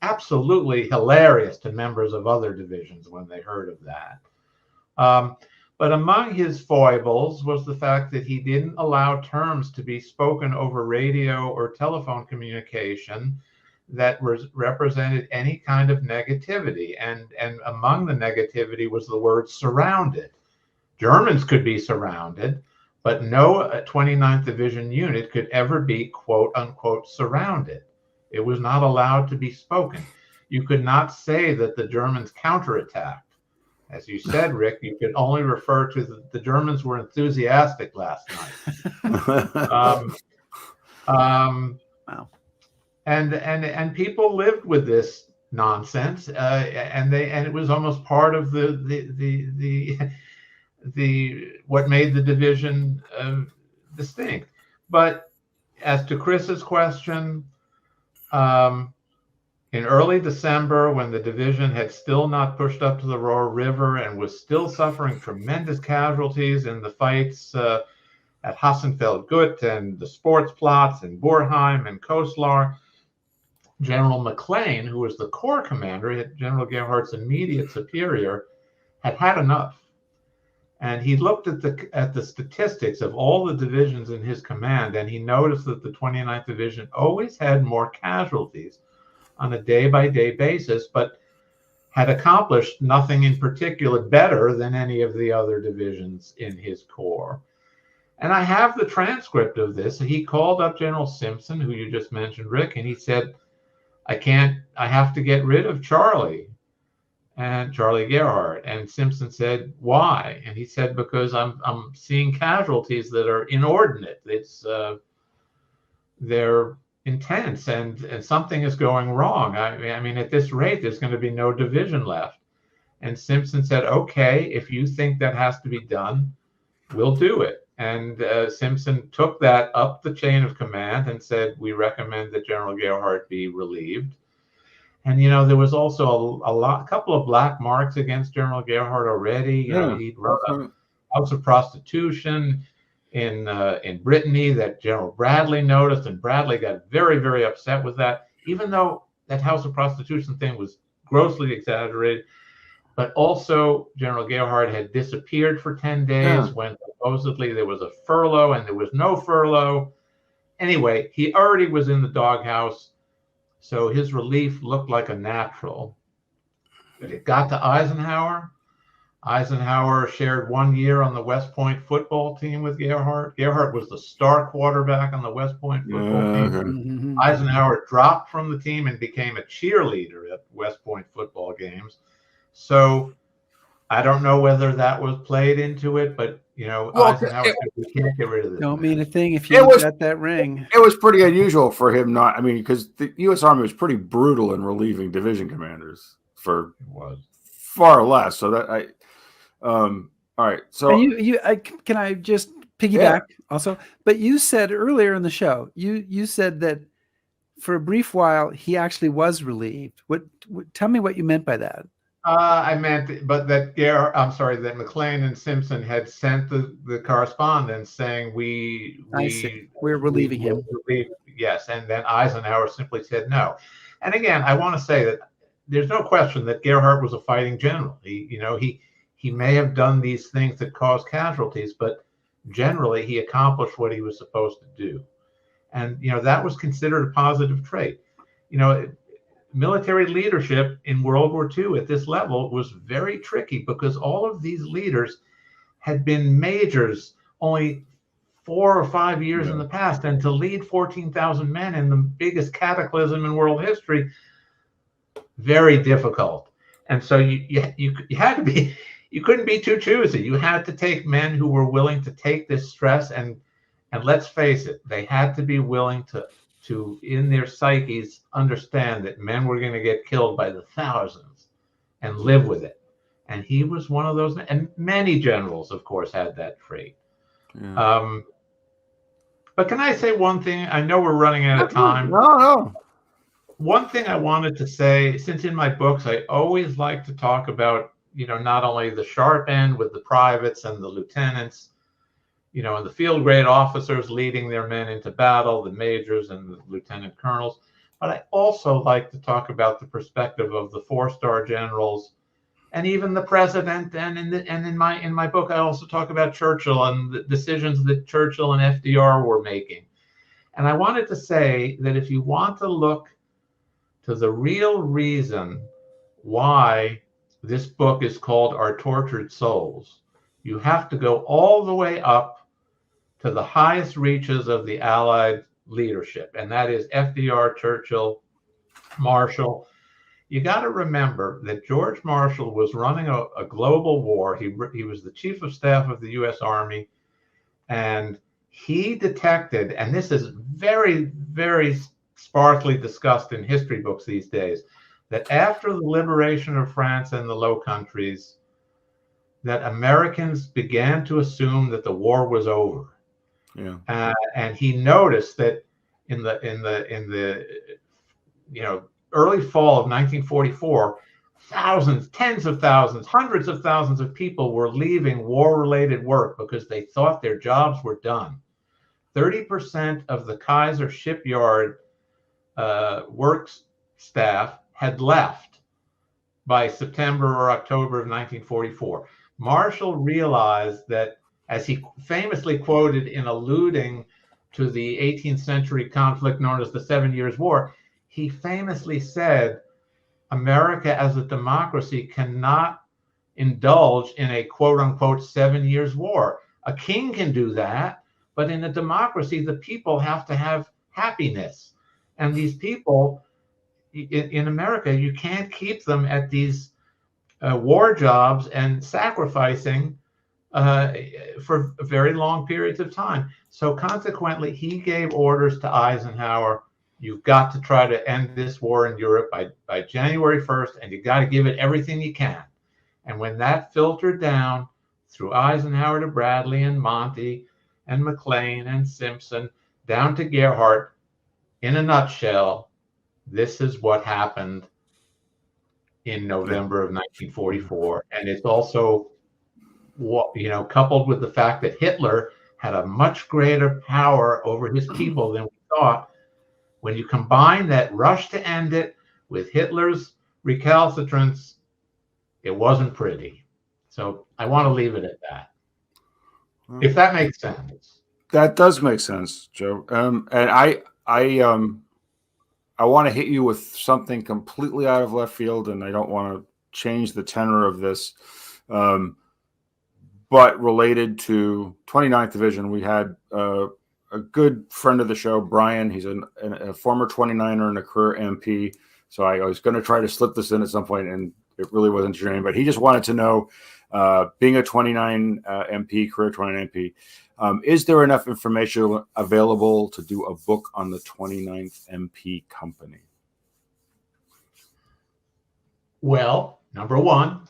absolutely hilarious to members of other divisions when they heard of that. But among his foibles was the fact that he didn't allow terms to be spoken over radio or telephone communication that represented any kind of negativity. And among the negativity was the word surrounded. Germans could be surrounded, but no 29th Division unit could ever be, quote unquote, surrounded. It was not allowed to be spoken. You could not say that the Germans counterattacked. As you said, Rick, you could only refer to the Germans were enthusiastic last night. Wow. And people lived with this nonsense, and it was almost part of the what made the division distinct. But as to Chris's question, in early December, when the division had still not pushed up to the Rohr River and was still suffering tremendous casualties in the fights at Hassenfeld Gut and the Sportsplatz and Borheim and Kozlar, General McLean, who was the Corps commander, General Gerhard's immediate superior, had had enough. And he looked at the statistics of all the divisions in his command, and he noticed that the 29th Division always had more casualties on a day-by-day basis, but had accomplished nothing in particular better than any of the other divisions in his corps. And I have the transcript of this. He called up General Simpson, who you just mentioned, Rick, and he said, I have to get rid of Charlie Gerhardt. And Simpson said, why? And he said, because I'm seeing casualties that are inordinate. They're intense, and something is going wrong. I mean, at this rate, there's going to be no division left. And Simpson said, okay, if you think that has to be done, we'll do it. And Simpson took that up the chain of command and said, we recommend that General Gerhardt be relieved. And, there was also a couple of black marks against General Gerhardt already. He wrote a house of prostitution in Brittany that General Bradley noticed, and Bradley got very, very upset with that, even though that house of prostitution thing was grossly exaggerated. But also, General Gerhardt had disappeared for 10 days when supposedly there was a furlough, and there was no furlough. Anyway, he already was in the doghouse, so his relief looked like a natural. But it got to Eisenhower. Eisenhower shared 1 year on the West Point football team with Gerhardt. Gerhardt was the star quarterback on the West Point football team.
Mm-hmm.
Eisenhower dropped from the team and became a cheerleader at West Point football games. So I don't know whether that was played into it, but Eisenhower said, we can't get rid of this.
Don't mean a thing if you got that ring.
It was pretty unusual for him not. I mean, because the U.S. Army was pretty brutal in relieving division commanders for far less. So that all right. So
can I just piggyback also? But you said earlier in the show, you said that for a brief while he actually was relieved. Tell me what you meant by that.
I meant, but that McLean and Simpson had sent the correspondence saying
we're relieving him.
Yes, and then Eisenhower simply said no. And again, I want to say that there's no question that Gerhardt was a fighting general. He may have done these things that caused casualties, but generally he accomplished what he was supposed to do. And that was considered a positive trait. Military leadership in World War II at this level was very tricky because all of these leaders had been majors only 4 or 5 years in the past, and to lead 14,000 men in the biggest cataclysm in world history, very difficult. And so you had to be, you couldn't be too choosy. You had to take men who were willing to take this stress, and let's face it, they had to be willing to in their psyches understand that men were going to get killed by the thousands and live with it. And he was one of those, and many generals, of course, had that trait. But can I say one thing? I know we're running out of time.
No.
One thing I wanted to say, since in my books I always like to talk about, not only the sharp end with the privates and the lieutenants, and the field grade officers leading their men into battle, the majors and the lieutenant colonels. But I also like to talk about the perspective of the 4-star generals and even the president. And in my book, I also talk about Churchill and the decisions that Churchill and FDR were making. And I wanted to say that if you want to look to the real reason why this book is called Our Tortured Souls, you have to go all the way up to the highest reaches of the Allied leadership, and that is FDR, Churchill, Marshall. You got to remember that George Marshall was running a global war. He was the chief of staff of the U.S. Army, and he detected, and this is very, very sparsely discussed in history books these days, that after the liberation of France and the Low Countries, that Americans began to assume that the war was over. And he noticed that in the early fall of 1944, thousands, tens of thousands, hundreds of thousands of people were leaving war-related work because they thought their jobs were done. 30% of the Kaiser shipyard work staff had left by September or October of 1944. Marshall realized that, as he famously quoted in alluding to the 18th century conflict known as the 7 Years' War, he famously said, America as a democracy cannot indulge in a quote-unquote 7 Years' War. A king can do that, but in a democracy, the people have to have happiness. And these people, in America, you can't keep them at these war jobs and sacrificing for very long periods of time. So consequently, he gave orders to Eisenhower, you've got to try to end this war in Europe by January 1st, and you got to give it everything you can. And when that filtered down through Eisenhower to Bradley and Monty and McLean and Simpson, down to Gerhardt, in a nutshell, this is what happened in November of 1944. And it's also, coupled with the fact that Hitler had a much greater power over his people than we thought. When you combine that rush to end it with Hitler's recalcitrance, it wasn't pretty. So I want to leave it at that. If that makes sense.
That does make sense, Joe. And I want to hit you with something completely out of left field, and I don't want to change the tenor of this. But related to 29th Division, we had a good friend of the show, Brian. He's a former 29er and a career MP. So I was going to try to slip this in at some point, and it really wasn't your name. But he just wanted to know, being a 29 MP, career 29 MP, is there enough information available to do a book on the 29th MP Company?
Well, number one,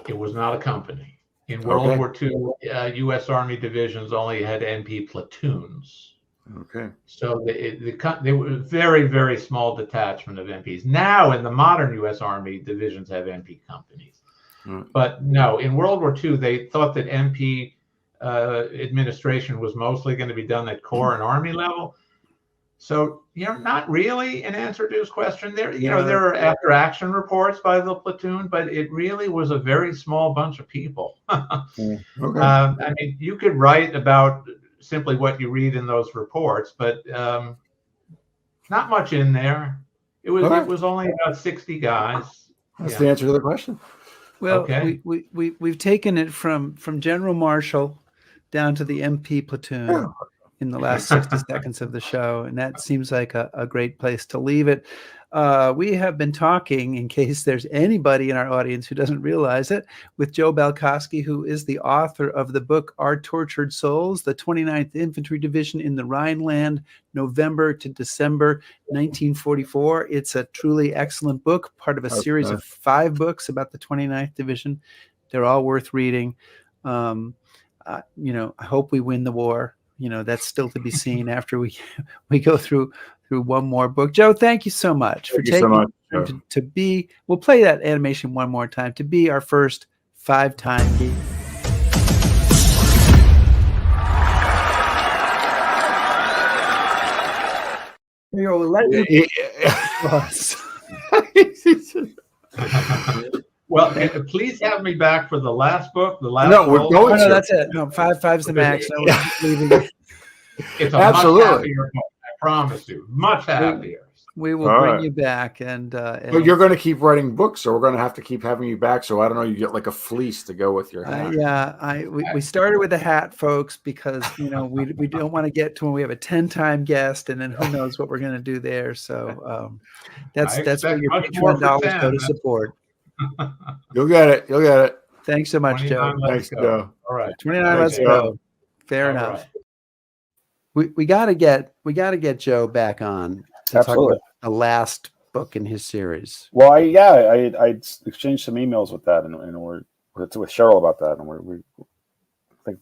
it was not a company. In World War II, U.S. Army divisions only had MP platoons.
Okay.
So they were a very, very small detachment of MPs. Now, in the modern U.S. Army, divisions have MP companies. But no, in World War II, they thought that MP administration was mostly going to be done at Corps and Army level. So, not really an answer to his question. There are after action reports by the platoon, but it really was a very small bunch of people.
Okay.
I mean, you could write about simply what you read in those reports, but not much in there. It was only about 60 guys.
That's the answer to the question.
Well, we've taken it from General Marshall down to the MP platoon in the last 60 seconds of the show, and that seems like a great place to leave it. We have been talking, in case there's anybody in our audience who doesn't realize it, with Joe Balkoski, who is the author of the book Our Tortured Souls, the 29th Infantry Division in the Rhineland, November to December 1944. It's a truly excellent book, part of a series of 5 books about the 29th Division. They're all worth reading. I hope we win the war. That's still to be seen after we go through one more book. Joe, thank you so much for taking the time to be. We'll play that animation one more time to be our first 5-time guest.
Well, please have me back for the last book.
We're going.
No, that's it. No, 5's the max. No,
it's a much happier book. I promise you, much happier.
We will bring you back, and
but you're going to keep writing books, so we're going to have to keep having you back. So I don't know, you get like a fleece to go with your hat.
We started with a hat, folks, because we don't want to get to when we have a 10-time guest, and then who knows what we're going to do there. So that's what your Patreon dollars go to support.
You'll get it.
Thanks so much, Joe.
Thanks, Joe.
All right,
29. Let's go. Fair enough. Right. We got to get Joe back on to talk about the last book in his series.
Well, I exchanged some emails with that, and we're with Cheryl about that, and we think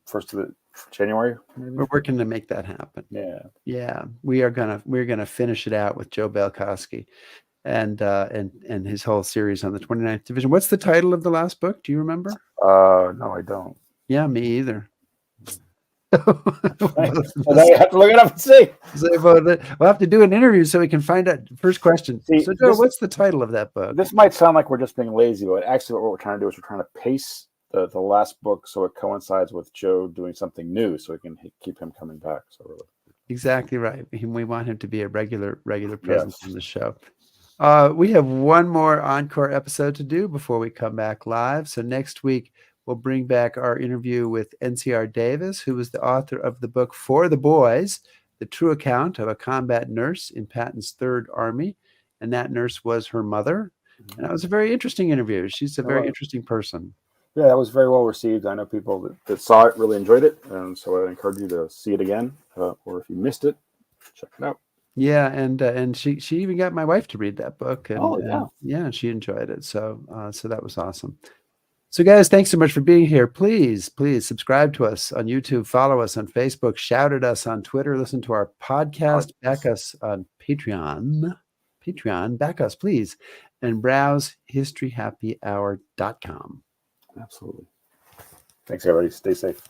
first of the January. Maybe?
We're working to make that happen. Yeah. We're gonna finish it out with Joe Balkoski. And his whole series on the 29th Division. What's the title of the last book? Do you remember?
No, I don't.
Yeah, me either.
I have to look it up and see.
We'll have to do an interview so we can find out. First question. So, Joe, what's the title of that book?
This might sound like we're just being lazy, but actually what we're trying to do is we're trying to pace the last book so it coincides with Joe doing something new so we can keep him coming back. So really.
Exactly right. We want him to be a regular presence on the show. We have one more encore episode to do before we come back live. So next week, we'll bring back our interview with NCR Davis, who was the author of the book For the Boys, The True Account of a Combat Nurse in Patton's Third Army. and that nurse was her mother. And that was a very interesting interview. She's a very interesting person.
Yeah, that was very well received. I know people that saw it really enjoyed it, and so I encourage you to see it again, or if you missed it, check it out.
Yeah, and she even got my wife to read that book, and
yeah,
she enjoyed it. So so that was awesome. So guys, thanks so much for being here. Please subscribe to us on YouTube, follow us on Facebook, shout at us on Twitter, listen to our podcast, back us on Patreon, back us please, and browse historyhappyhour.com.
Absolutely. Thanks everybody. Stay safe.